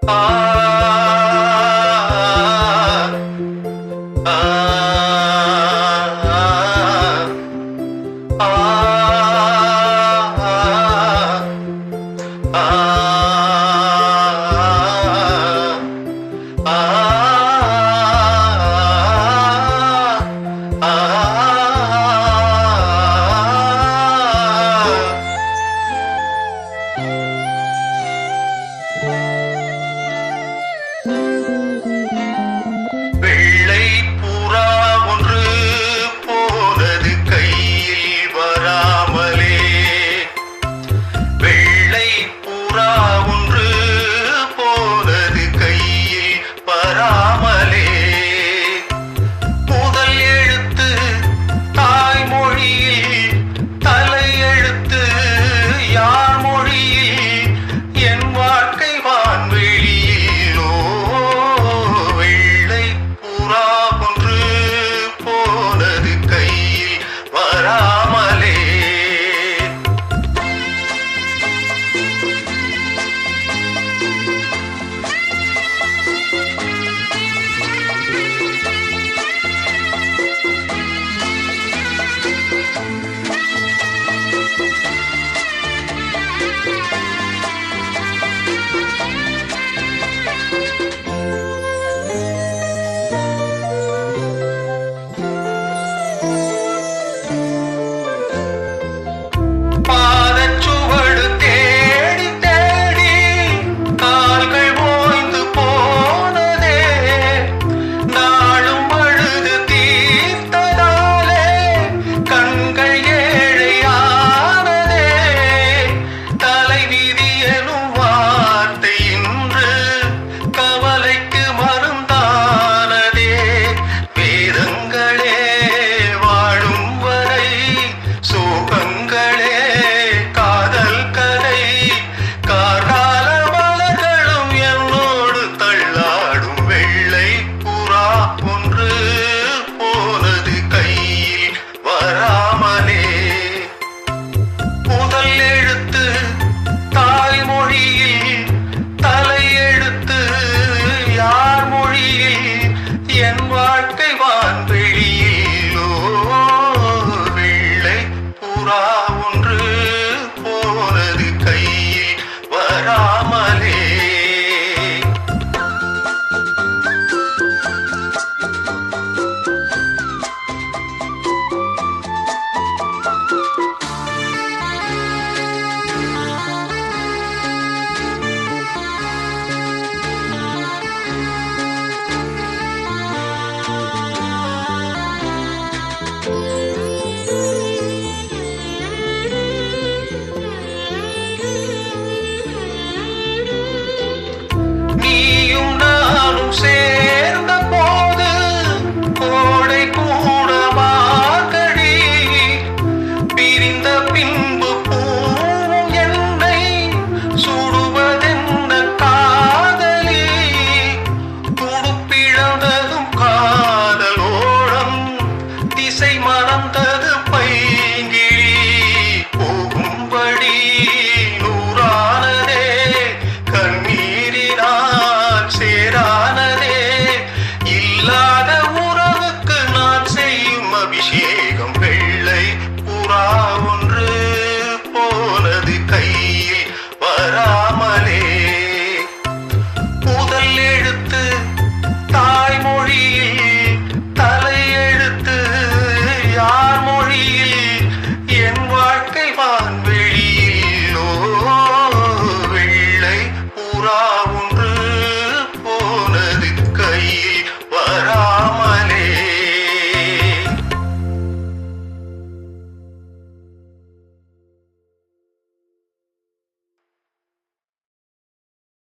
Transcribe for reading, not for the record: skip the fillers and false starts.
ஆ ஆ ஆ வெள்ளை புறா ஒன்று போனது கையில் வராமலே. வெள்ளை புறா ஒன்று போனது கையில் வராமலே. முதல் எழுத்து தாய்மொழியில், தலையெழுத்து யார் மொழியில்? என் வாழ்க்கை வான்வெளியிலோ. வெள்ளை புறா ஒன்று போனது கையில் வராமலே. பாதச்சுவடு தேடி தேடி கால்கள் ஓய்ந்து போனதே. நாளும் அழுது தீர்த்ததாலே கண்கள் ஏழையானதே. தலைவிதி எனும் வார்த்தை இன்று கவலைக்கு மருந்தானதே. வேதங்களே வாழும் வரை சோகங்களே காதல் கதை. கார்கால மலர்களும் என்னோடு தள்ளாடும். வெள்ளை புறா ஒன்று போனது கையில் வராமலே. முதல் எழுத்து தாய்மொழியில், தலையெழுத்து யார் மொழியில்? என் வாழ்க்கை வான்வெளியிலோ. வெள்ளை புறா ஒன்று போனது கையில்